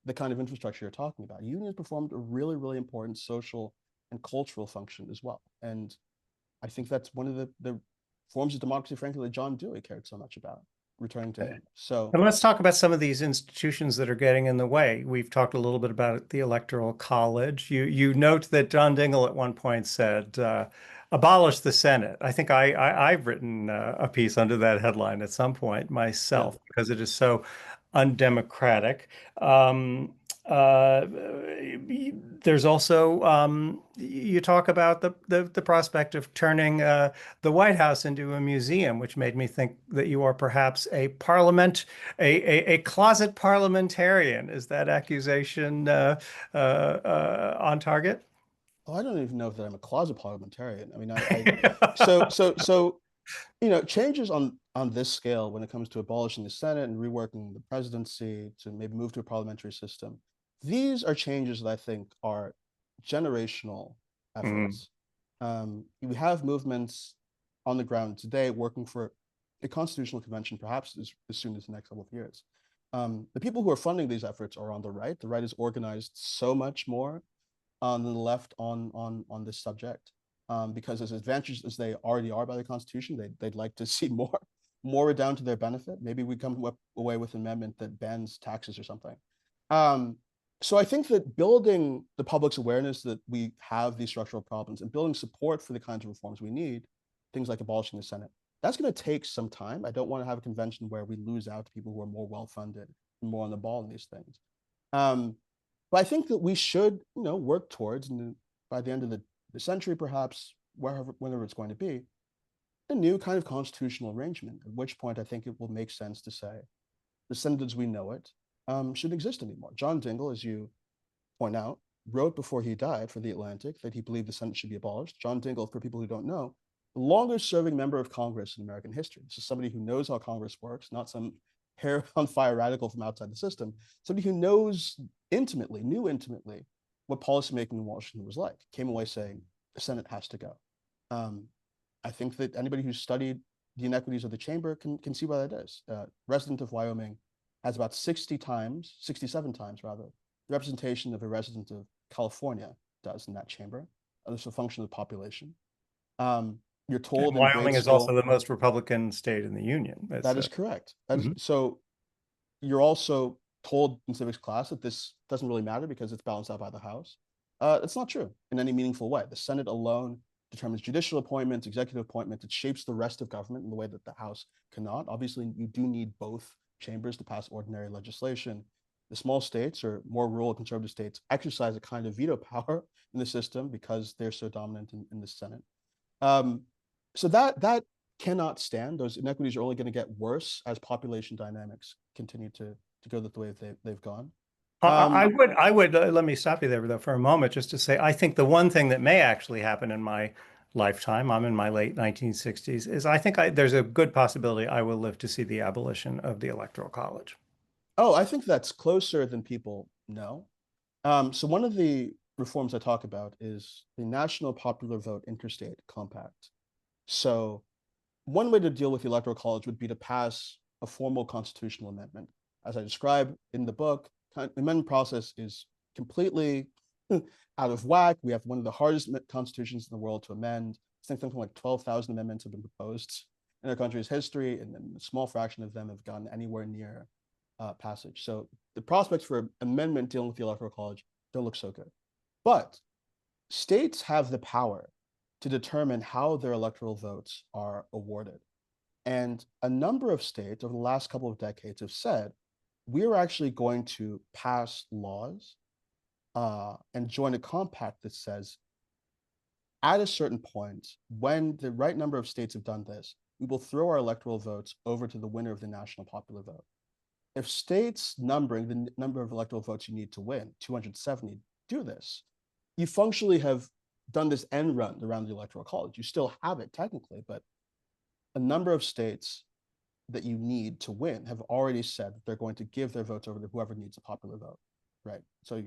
the kind of infrastructure you're talking about. Unions performed a really, really important social and cultural function as well. And I think that's one of the forms of democracy, frankly, that John Dewey cared so much about, returning to him. So And let's talk about some of these institutions that are getting in the way. We've talked a little bit about the Electoral College. You note that John Dingell at one point said, Abolish the Senate. I think I've written a piece under that headline at some point Yeah. myself because it is so undemocratic. Um, uh, there's also you talk about the prospect of turning the White House into a museum, which made me think that you are perhaps a closet parliamentarian. Is that accusation on target? Oh, I don't even know that I'm a closet parliamentarian. I mean, so changes on this scale when it comes to abolishing the Senate and reworking the presidency to maybe move to a parliamentary system, these are changes that I think are generational Mm. efforts. We have movements on the ground today working for a constitutional convention, perhaps as soon as the next couple of years. The people who are funding these efforts are on the right. The right is organized so much more on the left on this subject, because as advantaged as they already are by the Constitution, they'd like to see more down to their benefit. Maybe we come away with an amendment that bans taxes or something. Um, so I think that building the public's awareness that we have these structural problems and building support for the kinds of reforms we need, things like abolishing the Senate, that's going to take some time. I don't want to have a convention where we lose out to people who are more well-funded and more on the ball in these things. Um, but I think that we should, work towards, and by the end of the century, perhaps, whenever it's going to be, a new kind of constitutional arrangement, at which point I think it will make sense to say the Senate as we know it shouldn't exist anymore. John Dingell, as you point out, wrote before he died for The Atlantic that he believed the Senate should be abolished. John Dingell, for people who don't know, the longest serving member of Congress in American history. This is somebody who knows how Congress works, not some hair on fire radical from outside the system, somebody who knew intimately what policymaking in Washington was like, came away saying the Senate has to go. Um, I think that anybody who's studied the inequities of the chamber can see why that is. Resident of Wyoming has about 67 times rather, the representation of a resident of California does in that chamber. It's a function of the population. You're And told in grade Wyoming is also school. the most Republican state in the union. That is correct. That is Mhm. so. You're also told in civics class that this doesn't really matter because it's balanced out by the House. It's not true in any meaningful way. The Senate alone determines judicial appointments, executive appointments. It shapes the rest of government in the way that the House cannot. Obviously, you do need both chambers to pass ordinary legislation. The small states or more rural conservative states exercise a kind of veto power in the system because they're so dominant in the Senate. Um, so that cannot stand. Those inequities are only going to get worse as population dynamics continue to go the way they've gone. I Um, would let me stop you there though for a moment just to say I think the one thing that may actually happen in my lifetime, I'm in my late 1960s, is I think there's a good possibility I will live to see the abolition of the Electoral College. oh, I think that's closer than people know. So one of the reforms I talk about is the National Popular Vote Interstate Compact. So one way to deal with the Electoral College would be to pass a formal constitutional amendment. As I describe in the book, the amendment process is completely out of whack. We have one of the hardest constitutions in the world to amend. I think something like 12,000 amendments have been proposed in our country's history, and then a small fraction of them have gone anywhere near passage. So the prospects for amendment dealing with the Electoral College don't look so good. But states have the power to determine how their electoral votes are awarded. And a number of states over the last couple of decades have said, we're actually going to pass laws and join a compact that says, at a certain point, when the right number of states have done this, we will throw our electoral votes over to the winner of the national popular vote. If states numbering the number of electoral votes you need to win, 270, do this, you functionally have done this end run around the electoral college. You still have it technically, but a number of states that you need to win have already said that they're going to give their votes over to whoever needs a popular vote, right? So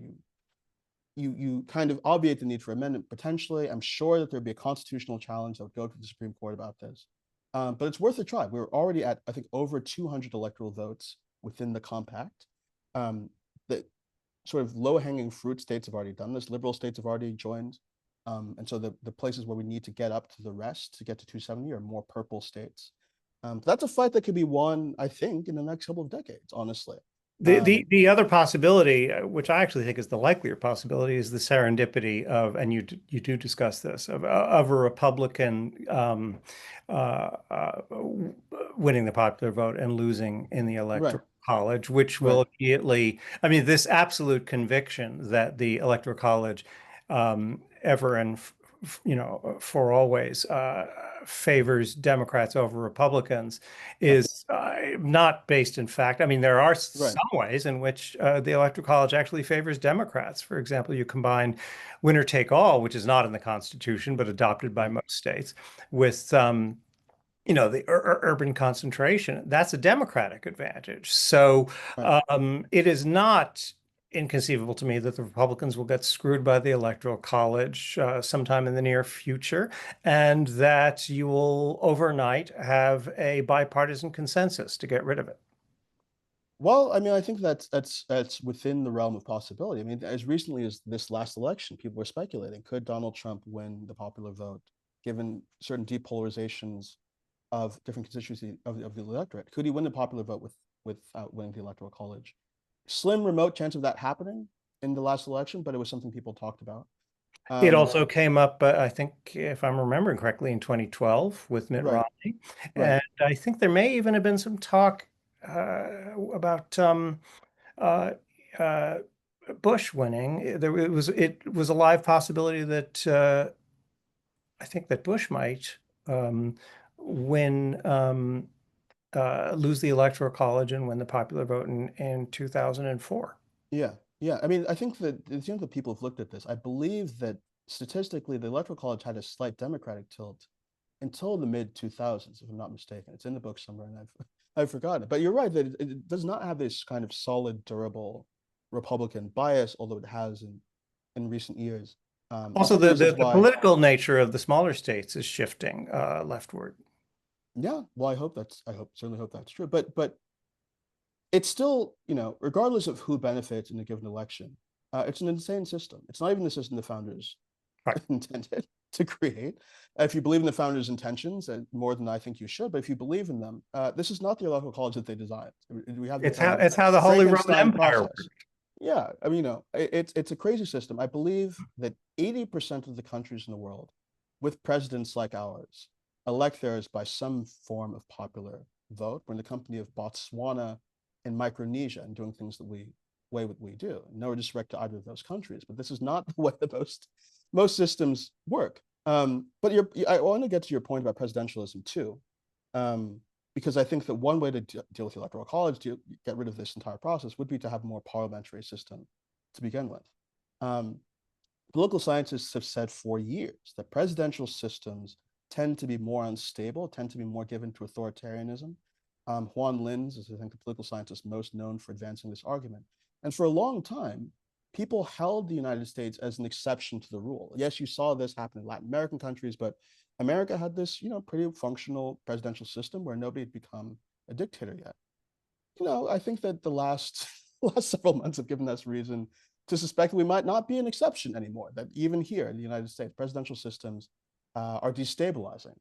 you kind of obviate the need for amendment potentially. I'm sure that there'd be a constitutional challenge that would go to the Supreme Court about this, but it's worth a try. We're already at, I think, over 200 electoral votes within the compact. The sort of low-hanging fruit states have already done this. Liberal states have already joined. And so the places where we need to get up to the rest to get to 270 are more purple states. That's a fight that could be won, I think, in the next couple of decades, honestly. The other possibility, which I actually think is the likelier possibility, is the serendipity of, and you do discuss this, of a Republican winning the popular vote and losing in the Right, Electoral College, which right, will immediately, I mean, this absolute conviction that the Electoral College ever and for always favors Democrats over Republicans right, is not based in fact. I mean, there are right. some ways in which the Electoral College actually favors Democrats. For example, you combine winner take all, which is not in the Constitution but adopted by Right, most states, with the urban concentration. That's a Democratic advantage. So right. it is not inconceivable to me that the Republicans will get screwed by the Electoral College sometime in the near future, and that you will overnight have a bipartisan consensus to get rid of it. Well, I mean, I think that's within the realm of possibility. I mean, as recently as this last election, people were speculating, could Donald Trump win the popular vote, given certain depolarizations of different constituencies of the electorate? Could he win the popular vote without winning the Electoral College? Slim, remote chance of that happening in the last election, but it was something people talked about. It Um, also came up, I think, if I'm remembering correctly, in 2012 with Mitt right, Romney. right. And I think there may even have been some talk about uh, uh, Bush winning. It was a live possibility that I think that Bush might um, win lose the Electoral College and win the popular vote in 2004. Yeah, yeah. I mean, I think that it's young that people have looked at this. I believe that statistically, the Electoral College had a slight Democratic tilt until the mid 2000s, if I'm not mistaken. It's in the book somewhere, and I've I've forgotten it. But you're right that it does not have this kind of solid, durable Republican bias, although it has in recent years. And Also, part of the the, reasons the the why, political nature of the smaller states is shifting leftward. yeah, well, I hope certainly hope that's true. But it's still, regardless of who benefits in a given election, it's an insane system. It's not even the system the founders Right. intended to create. If you believe in the founders' intentions, more than I think you should, but if you believe in them, this is not the electoral college that they designed. We have the It's how kind of it's how the Holy Roman Frankenstein Empire process. worked. Yeah, I mean, it's a crazy system. I believe that 80% of the countries in the world, with presidents like ours, elect theirs by some form of popular vote. We're in the company of Botswana and Micronesia and doing things way what we do. No disrespect to either of those countries, but this is not the way that most systems work. But I want to get to your point about presidentialism too, because I think that one way to deal with the electoral college, to get rid of this entire process, would be to have a more parliamentary system to begin with. Um, Political scientists have said for years that presidential systems tend to be more unstable, tend to be more given to authoritarianism. Juan Linz is, I think, the political scientist most known for advancing this argument. And for a long time, people held the United States as an exception to the rule. Yes, you saw this happen in Latin American countries, but America had this, pretty functional presidential system where nobody had become a dictator yet. I think that the last last several months have given us reason to suspect that we might not be an exception anymore. That even here in the United States, presidential systems are destabilizing.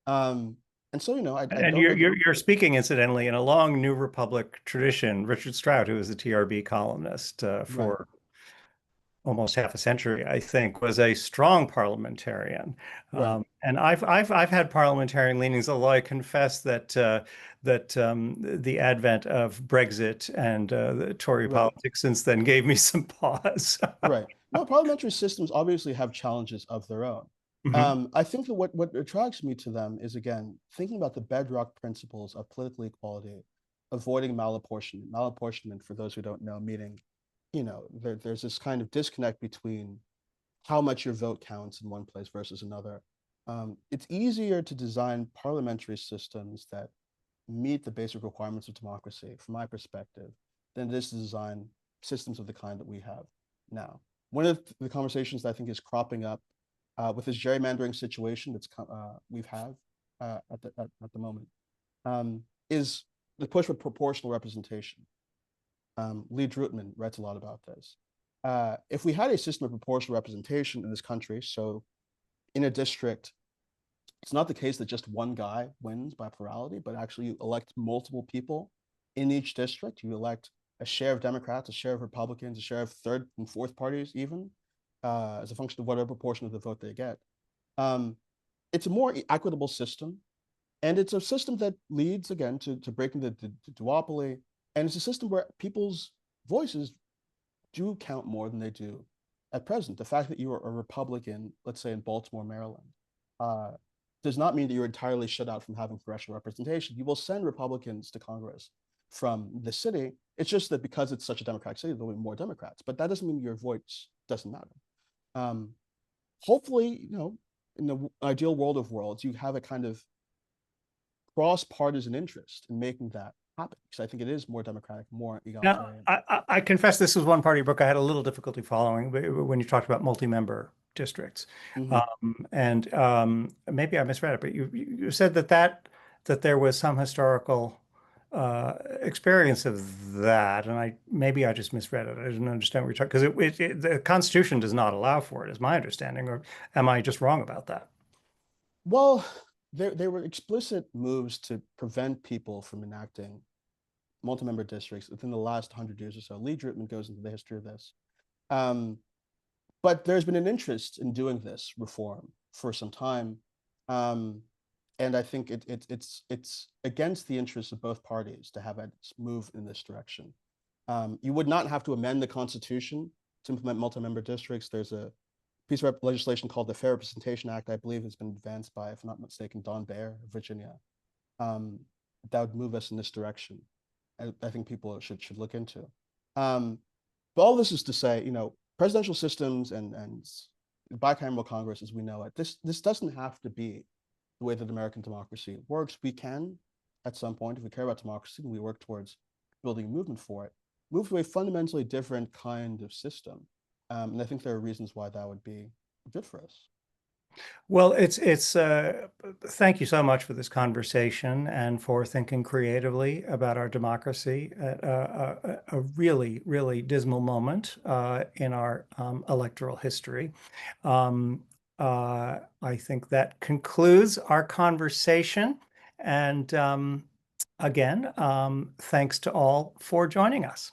Um, and so, I And don't you're know that. you're you're speaking incidentally in a long New Republic tradition. Richard Strout, who was a TRB columnist Right, for almost half a century, I think, was a strong parliamentarian. right, And I've had parliamentarian leanings, although I confess that the advent of Brexit and the Tory right, politics since then gave me some pause. right. No, parliamentary systems obviously have challenges of their own. Mhm. I think that what attracts me to them is, again, thinking about the bedrock principles of political equality, avoiding malapportionment. Malapportionment, for those who don't know, meaning, there's this kind of disconnect between how much your vote counts in one place versus another. It's easier to design parliamentary systems that meet the basic requirements of democracy, from my perspective, than it is to design systems of the kind that we have now. One of the conversations that I think is cropping up with this gerrymandering situation we've had at the moment is the push for proportional representation. Lee Drutman writes a lot about this. If we had a system of proportional representation in this country, so in a district, it's not the case that just one guy wins by plurality, but actually you elect multiple people in each district. You elect a share of Democrats, a share of Republicans, a share of third and fourth parties, even as a function of whatever proportion of the vote they get. It's a more equitable system, and it's a system that leads again to breaking the duopoly, and it's a system where people's voices do count more than they do at present. The fact that you are a Republican, let's say in Baltimore, Maryland, does not mean that you're entirely shut out from having congressional representation. You will send Republicans to Congress from the city. It's just that because it's such a Democratic city, there'll be more Democrats, but that doesn't mean your voice doesn't matter. Hopefully, in the ideal world of worlds, you have a kind of cross-partisan interest in making that happen, because I think it is more democratic, more Now, egalitarian. I confess this was one part of your book I had a little difficulty following when you talked about multi-member districts. Mm-hmm. And maybe I misread it, but you said that there was some historical experience of that, and maybe I just misread it. I didn't understand what you're talking, because the Constitution does not allow for it, is my understanding, or am I just wrong about that? Well, there were explicit moves to prevent people from enacting multi-member districts within the last 100 years or so. Lee Drutman goes into the history of this. Um, but there's been an interest in doing this reform for some time. And I think it's against the interests of both parties to have it move in this direction. You would not have to amend the Constitution to implement multi-member districts. There's a piece of legislation called the Fair Representation Act, I believe has been advanced by, if I'm not mistaken, Don Baer of Virginia. That would move us in this direction. I think people should look into. But all this is to say, presidential systems and bicameral Congress as we know it, this doesn't have to be the way that American democracy works. We can, at some point, if we care about democracy and we work towards building a movement for it, move to a fundamentally different kind of system. And I think there are reasons why that would be good for us. Well, thank you so much for this conversation and for thinking creatively about our democracy at a really, really dismal moment in our electoral history. I think that concludes our conversation. And again, thanks to all for joining us.